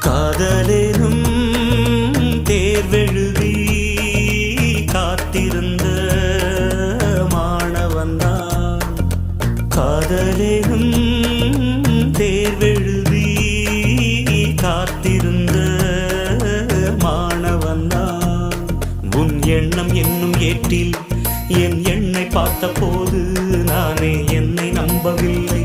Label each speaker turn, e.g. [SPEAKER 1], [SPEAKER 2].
[SPEAKER 1] காதலேனும் தேர்வெழுதி காத்திருந்த மாணவன்தான். காதலேனும் தேர்வெழுதி காத்திருந்த மாணவன்தான். உன் எண்ணம் என்னும் ஏற்றில் என் எண்ணை பார்த்த போது நானே என்னை நம்பவில்லை.